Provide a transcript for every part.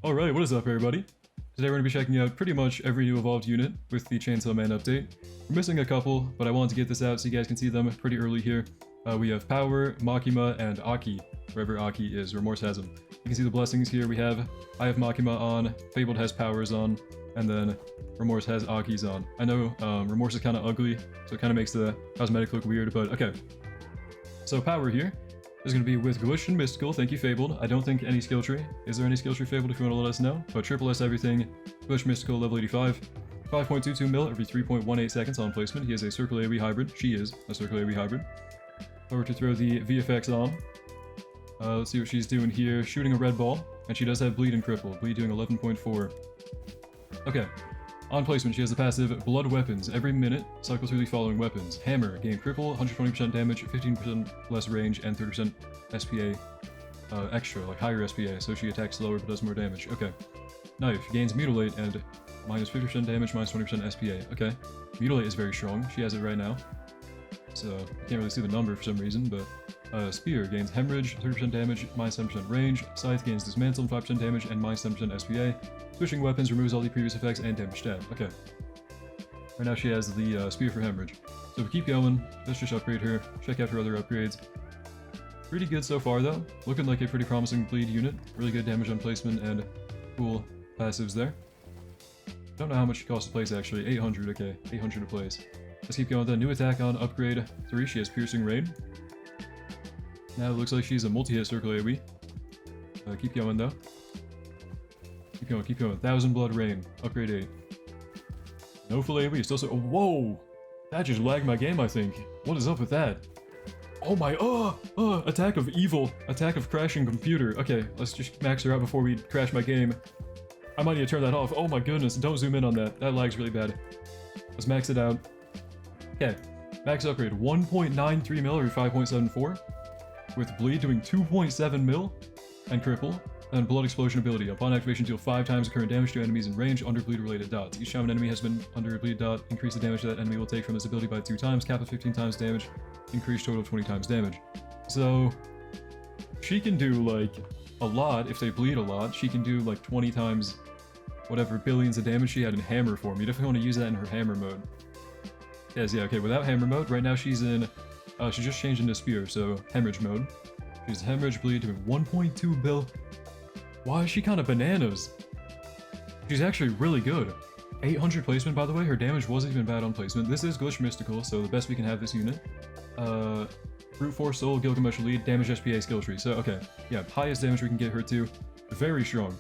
Alright, what is up everybody? Today we're going to be checking out pretty much every new evolved unit with the Chainsaw Man update. We're missing a couple, but I wanted to get this out so you guys can see them pretty early here. We have Power, Makima, and Aki, wherever Aki is. Remorse has them. You can see the blessings here. I have Makima on, Fabled has Powers on, and then Remorse has Aki's on. I know Remorse is kind of ugly, so it kind of makes the cosmetic look weird, but okay. So Power here is going to be with Glitch and Mystical. Thank you, Fabled. I don't think any skill tree. Is there any skill tree, Fabled, if you want to let us know? But triple S everything. Glitch Mystical, level 85. 5.22 mil every 3.18 seconds on placement. He is a Circle AoE hybrid. She is a Circle AoE hybrid. Over to throw the VFX on. Let's see what she's doing here. Shooting a red ball. And she does have Bleed and Cripple. Bleed doing 11.4. Okay. On placement, she has the passive Blood Weapons. Every minute, cycle through the following weapons. Hammer, gain cripple, 120% damage, 15% less range, and 30% SPA extra, like higher SPA, so she attacks slower but does more damage. Okay. Knife, gains Mutilate and minus 50% damage, minus 20% SPA. Okay. Mutilate is very strong. She has it right now. So, I can't really see the number for some reason, but Spear gains Hemorrhage, 30% damage, minus 10% range. Scythe gains Dismantle, 5% damage, and minus 10% SPA. Switching weapons removes all the previous effects and damage stab. Okay. Right now she has the Spear for Hemorrhage. So if we keep going, let's just upgrade her, check out her other upgrades. Pretty good so far though. Looking like a pretty promising bleed unit. Really good damage on placement and cool passives there. Don't know how much she costs to place actually. 800, okay. 800 to place. Let's keep going with the new attack on upgrade 3. She has Piercing Rain. Now it looks like she's a multi-hit Circle AoE. Keep going though. Keep going. 1000 Blood Rain. Upgrade 8. No full AoE. Still so. Oh, whoa! That just lagged my game, I think. What is up with that? Oh my. Attack of Evil. Attack of Crashing Computer. Okay, let's just max her out before we crash my game. I might need to turn that off. Oh my goodness. Don't zoom in on that. That lags really bad. Let's max it out. Okay. Max upgrade. 1.93 mil every 5.74. With Bleed doing 2.7 mil. And Cripple. And Blood Explosion ability. Upon activation, deal 5 times the current damage to enemies in range under bleed-related dots. Each time an enemy has been under a bleed dot, increase the damage that enemy will take from this ability by 2 times, cap of 15 times damage, increase total of 20 times damage. So, she can do, like, a lot if they bleed a lot. She can do, like, 20 times whatever billions of damage she had in Hammer form. You definitely want to use that in her Hammer mode. Yes, yeah, okay, without Hammer mode, right now she's in, she just changed into Spear, so Hemorrhage mode. She's Hemorrhage Bleed doing 1.2 bill. Why is she kind of bananas? She's actually really good. 800 placement, by the way. Her damage wasn't even bad on placement. This is Glitch Mystical, so the best we can have this unit. Brute Force, Soul, Gilgamesh Lead, Damage SPA skill tree. So, okay. Yeah, highest damage we can get her to. Very strong.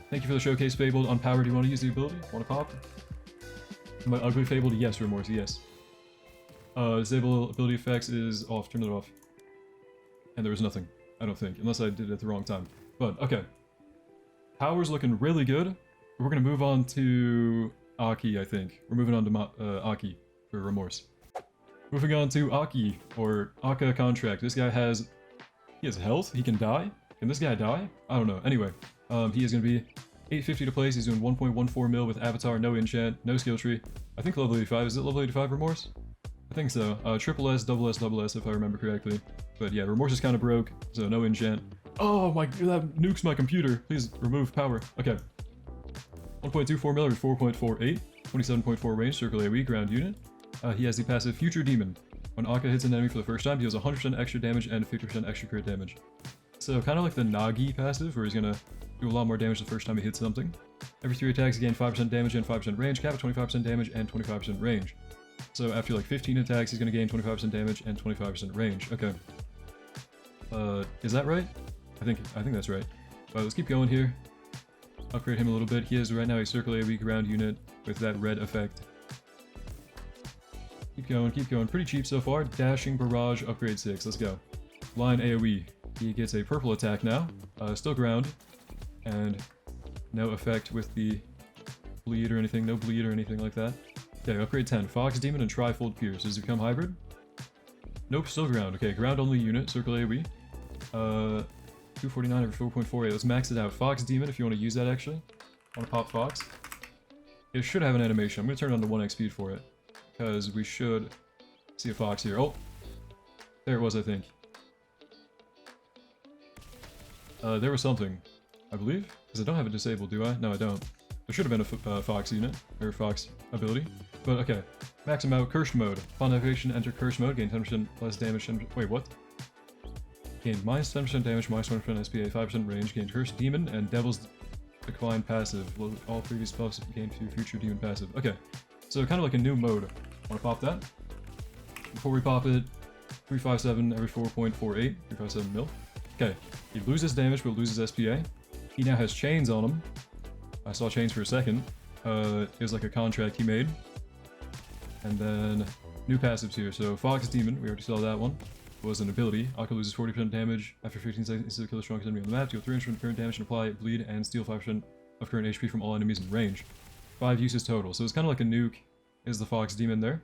Thank you for the showcase, Fabled. On Power, do you want to use the ability? Want to pop? My ugly Fabled? Yes, Remorse, yes. Disable ability effects is off. Turn it off. And there was nothing. I don't think. Unless I did it at the wrong time. But, okay. Power's looking really good. We're going to move on to Aki, I think. We're moving on to Aki for Remorse. Moving on to Aki, or Aka Contract. This guy has... He has health? He can die? Can this guy die? I don't know. Anyway, he is going to be 850 to place. He's doing 1.14 mil with Avatar, no enchant, no skill tree. I think level 85. Is it level 85 Remorse? I think so. Triple S, double S, double S, if I remember correctly. But yeah, Remorse is kind of broke, so no enchant. Oh my, that nukes my computer. Please remove power. Okay. 1.24 mil or 4.48. 27.4 range, Circle AoE, ground unit. He has the passive Future Demon. When Aka hits an enemy for the first time, he deals 100% extra damage and 50% extra crit damage. So kind of like the Nagi passive, where he's gonna do a lot more damage the first time he hits something. Every 3 attacks, he gains 5% damage and 5% range, cap of 25% damage and 25% range. So after like 15 attacks, he's gonna gain 25% damage and 25% range. Okay. Is that right? I think that's right. Let's keep going here. Upgrade him a little bit. He is right now a Circle AoE ground unit with that red effect. Keep going. Pretty cheap so far. Dashing Barrage, upgrade 6. Let's go. Line AoE. He gets a purple attack now. Still ground. And no effect with the bleed or anything. No bleed or anything like that. Okay, upgrade 10. Fox Demon and Trifold Pierce. Does it become hybrid? Nope, still ground. Okay, ground only unit. Circle AoE. 249 over 4.48. Let's max it out. Fox Demon, if you want to use that, actually. I want to pop Fox. It should have an animation. I'm going to turn it on to 1x speed for it. Because we should see a Fox here. Oh! There it was, I think. There was something. I believe. Because I don't have it disabled, do I? No, I don't. There should have been a Fox unit, or Fox ability. But okay, max him out, Cursed mode. Upon activation, enter Cursed mode, gain 10% less damage. Wait, what? Gain minus 10% damage, minus 1% SPA, 5% range, gain Cursed Demon, and Devil's Decline passive. All previous buffs gain to future demon passive. Okay, so kind of like a new mode. Want to pop that? Before we pop it, 357 every 4.48, 357 mil. Okay, he loses damage but loses SPA. He now has chains on him. I saw chains for a second. It was like a contract he made. And then new passives here. So Fox Demon, we already saw that one. Was an ability. Akka loses 40% damage after 15 seconds to kill the strongest enemy on the map. Deal 300% current damage and apply bleed and steal 5% of current HP from all enemies in range. 5 uses total. So it's kind of like a nuke. Is the Fox Demon there?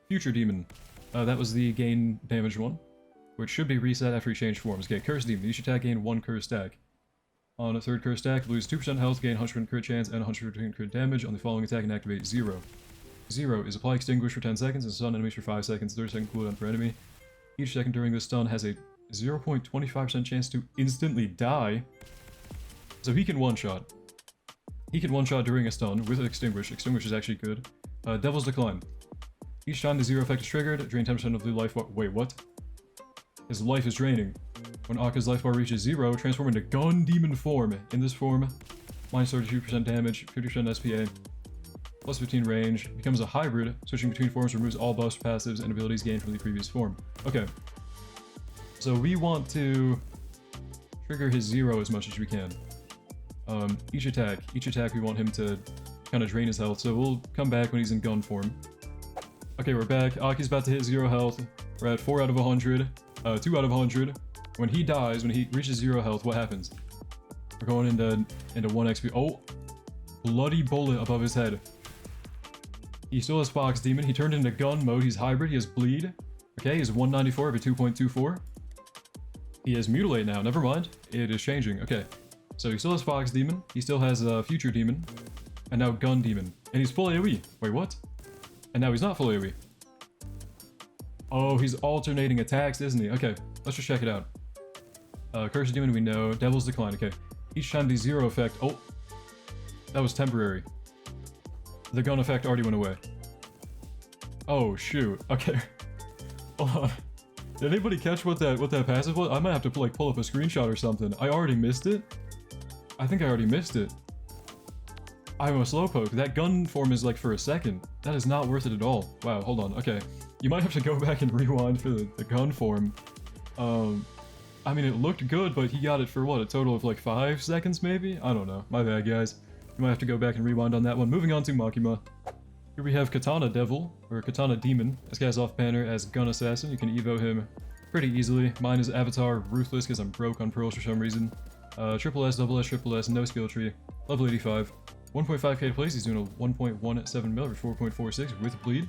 Future Demon. That was the gain damage one, which should be reset after he changed forms. Okay, Cursed Demon. Each attack gain 1 curse stack. On a third curse stack, lose 2% health, gain 100% crit chance, and 100% crit damage on the following attack and activate 0. 0 is apply Extinguish for 10 seconds and stun enemies for 5 seconds, 30 second cooldown for enemy. Each second during this stun has a 0.25% chance to instantly die. So he can one-shot. He can one-shot during a stun with Extinguish. Extinguish is actually good. Devil's Decline. Each time the 0 effect is triggered, drain 10% of the life bar. Wait, what? His life is draining. When Akka's life bar reaches 0, transform into Gun Demon form. In this form, minus 32% damage, 50% SPA, plus 15 range, becomes a hybrid. Switching between forms removes all buffs, passives, and abilities gained from the previous form. Okay. So we want to trigger his 0 as much as we can. Each attack we want him to kind of drain his health, so we'll come back when he's in gun form. Okay, we're back. Aki's about to hit 0 health. We're at 4 out of 100. 2 out of 100. When he dies, when he reaches 0 health, what happens? We're going into 1 XP. Oh! Bloody bullet above his head. He still has Fox Demon. He turned into gun mode. He's hybrid. He has bleed. Okay, he's 194 over 2.24. He has Mutilate now. Never mind. It is changing. Okay. So he still has Fox Demon. He still has Future Demon. And now Gun Demon. And he's full AoE. Wait, what? And now he's not full AoE. Oh, he's alternating attacks, isn't he? Okay, let's just check it out. Cursed Demon we know. Devil's Decline. Okay. Each time the 0 effect... Oh! That was temporary. The gun effect already went away. Oh, shoot. Okay. Hold on. Did anybody catch what that passive was? I might have to like pull up a screenshot or something. I already missed it? I think I already missed it. I'm a slowpoke. That gun form is like for a second. That is not worth it at all. Wow, hold on. Okay. You might have to go back and rewind for the gun form. I mean, it looked good, but he got it for what? A total of like 5 seconds maybe? I don't know. My bad, guys. You might have to go back and rewind on that one. Moving on to Makima. Here we have Katana Devil, or Katana Demon. This guy's off banner as Gun Assassin. You can evo him pretty easily. Mine is Avatar Ruthless because I'm broke on pearls for some reason. Triple S, double S, triple S, no skill tree. Level 85. 1.5k to place. He's doing a 1.17 mil or 4.46 with bleed.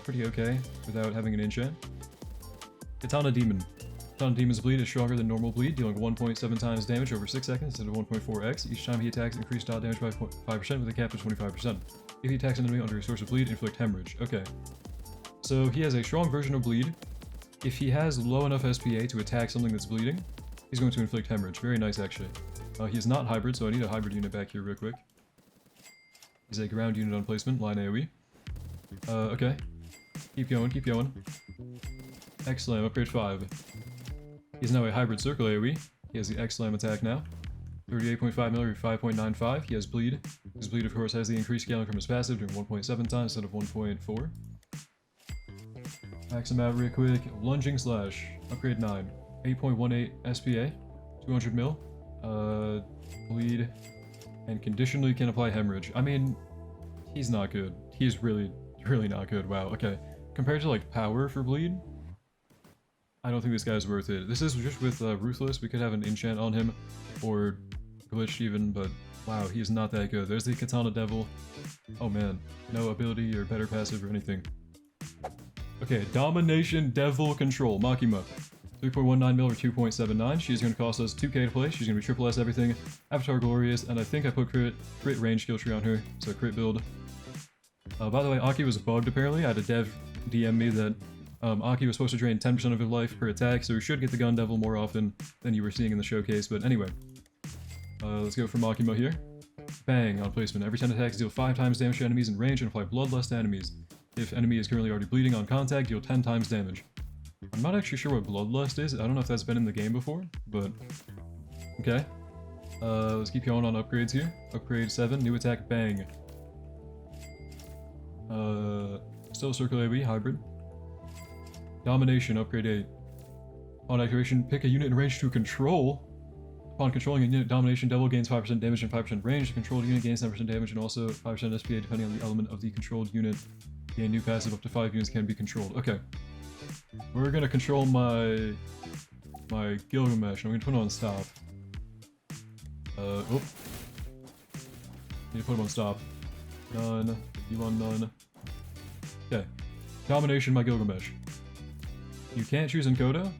Pretty okay without having an enchant. Katana Demon. Katana Demon's bleed is stronger than normal bleed, dealing 1.7 times damage over 6 seconds instead of 1.4x. Each time he attacks, increase dot damage by 5% with a cap of 25%. If he attacks an enemy under a source of bleed, inflict hemorrhage. Okay. So he has a strong version of bleed. If he has low enough SPA to attack something that's bleeding, he's going to inflict hemorrhage. Very nice, actually. He is not hybrid, so I need a hybrid unit back here real quick. He's a ground unit on placement, line AoE. Okay. Keep going, keep going. X-Slam, upgrade 5. He's now a hybrid circle AoE. He has the X-Slam attack now. 38.5 mil or 5.95. He has bleed. His bleed, of course, has the increased scaling from his passive during 1.7 times instead of 1.4. Max him out real quick. Lunging Slash, upgrade 9. 8.18 SPA. 200 mil. Bleed. And conditionally can apply hemorrhage. I mean, he's not good. He's really not good. Wow, okay. Compared to, like, power for bleed, I don't think this guy's worth it. This is just with Ruthless. We could have an enchant on him, or glitch even, but wow, he is not that good. There's the Katana Devil. Oh man, no ability or better passive or anything. Okay, Domination Devil Control, Makima. 3.19 mil or 2.79. She's going to cost us 2k to play. She's going to be triple S everything. Avatar Glorious, and I think I put crit range skill tree on her, so crit build. By the way, Aki was bugged apparently. I had a dev DM me that Aki was supposed to drain 10% of his life per attack, so he should get the Gun Devil more often than you were seeing in the showcase, but anyway. Let's go for Makima here. Bang on placement. Every 10 attacks deal 5 times damage to enemies in range and apply bloodlust to enemies. If enemy is currently already bleeding on contact, deal 10 times damage. I'm not actually sure what bloodlust is. I don't know if that's been in the game before, but okay. Let's keep going on upgrades here. Upgrade 7, new attack, bang. Still circular AoE, hybrid. Domination, upgrade 8. On activation, pick a unit in range to control. Upon controlling a unit, Domination Devil gains 5% damage and 5% range. The controlled unit gains 10% damage and also 5% SPA depending on the element of the controlled unit. Gain new passive, up to 5 units can be controlled. Okay. We're gonna control my Gilgamesh. I'm gonna put it on stop. Oh. Need to put him on stop. None. You on none. Okay. Domination, my Gilgamesh. You can't choose Encoda?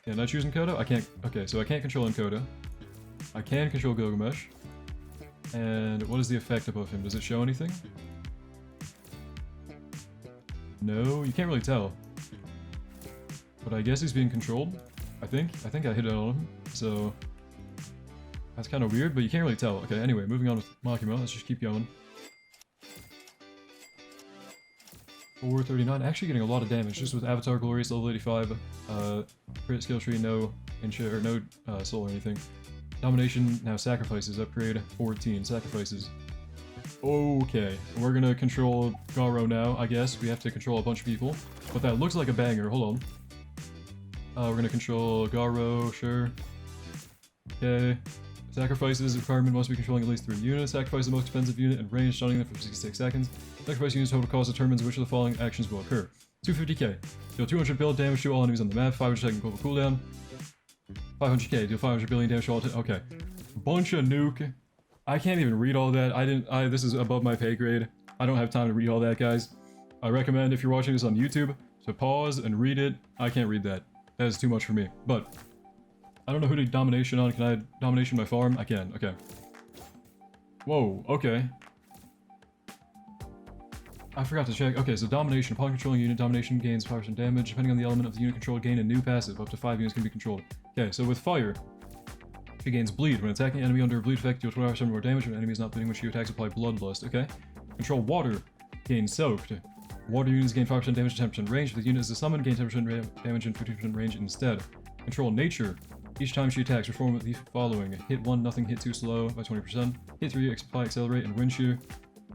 Can I choose Encoda? I can't. Okay, so I can't control Encoda. I can control Gilgamesh. And what is the effect above him? Does it show anything? No, you can't really tell. But I guess he's being controlled. I think I hit it on him. So that's kind of weird, but you can't really tell. Okay, anyway, moving on with Makima. Let's just keep going. 439, actually getting a lot of damage just with Avatar Glorious level 85. Crit skill tree, no or no soul or anything. Domination, now sacrifices, upgrade 14, sacrifices. Okay, we're gonna control Garo now, I guess. We have to control a bunch of people. But that looks like a banger, hold on. We're gonna control Garo, sure. Okay. Sacrifices requirement must be controlling at least 3 units. Sacrifice the most expensive unit and range, stunning them for 66 seconds. Sacrifice units total cost determines which of the following actions will occur. 250k. Deal 200 build damage to all enemies on the map. 500 second global cooldown. 500k. Deal 500 billion damage to all. Okay. Bunch of nuke. I can't even read all that. This is above my pay grade. I don't have time to read all that, guys. I recommend if you're watching this on YouTube to pause and read it. I can't read that. That is too much for me. But I don't know who to domination on. Can I domination my farm? I can. Okay. Whoa. Okay. I forgot to check. Okay, so domination. Upon controlling a unit, domination gains 5% damage. Depending on the element of the unit controlled, gain a new passive. Up to 5 units can be controlled. Okay, so with fire, she gains bleed. When attacking an enemy under a bleed effect, deal 25% more damage. When an enemy is not bleeding when she attacks, apply bloodlust. Okay. Control water. Gain soaked. Water units gain 5% damage and 10% range. If the unit is a summon, gain 10% damage and 50% range instead. Control nature. Each time she attacks, perform the following. Hit 1, nothing, hit 2, slow by 20%. Hit 3, apply accelerate and wind shear.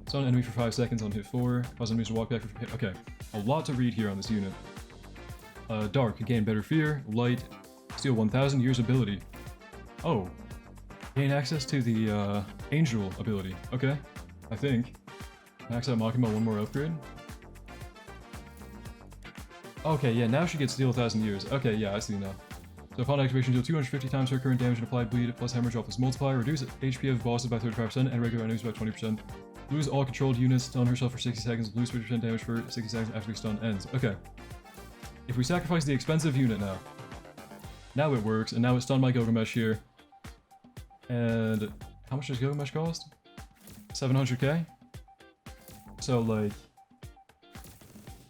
Stun enemy for 5 seconds on hit 4. Cause enemies to walk back for hit. Okay, a lot to read here on this unit. Dark, gain better fear. Light, steal 1000 years ability. Oh, gain access to the angel ability. Okay, I think. Max out Makima, one more upgrade. Okay, yeah, now she gets steal 1000 years. Okay, yeah, I see now. So upon activation, deal 250 times her current damage and applied bleed, plus hemorrhage off this multiplier, reduce HP of bosses by 35% and regular enemies by 20%. Lose all controlled units, stun herself for 60 seconds, lose 50% damage for 60 seconds after the stun ends. Okay. If we sacrifice the expensive unit now it works, and now it's stunned my Gilgamesh here. And how much does Gilgamesh cost? 700k? So like,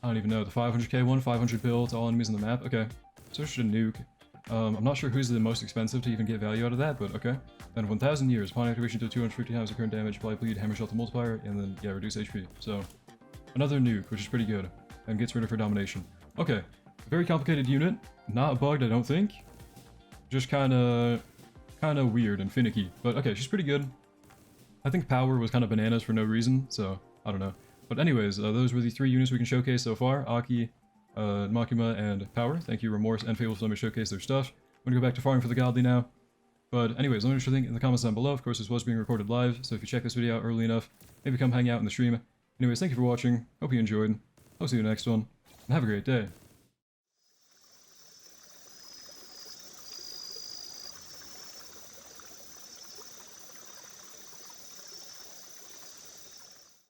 I don't even know, the 500k one, 500 bill to all enemies on the map. Okay, so just a nuke. I'm not sure who's the most expensive to even get value out of that, but okay. Then 1000 years, upon activation to 250 times the current damage, apply bleed, hammer shot the multiplier, and then, yeah, reduce HP. So, another nuke, which is pretty good, and gets rid of her domination. Okay, very complicated unit, not bugged, I don't think. Just kinda weird and finicky, but okay, she's pretty good. I think power was kind of bananas for no reason, so, I don't know. But anyways, those were the 3 units we can showcase so far, Aki, Makima, and Power. Thank you, Remorse and FA3BL3D, for letting me showcase their stuff. I'm gonna go back to farming for the Godly now. But anyways, let me know what you think in the comments down below. Of course, this was being recorded live, so if you check this video out early enough, maybe come hang out in the stream. Anyways, thank you for watching. Hope you enjoyed. I'll see you in the next one, and have a great day.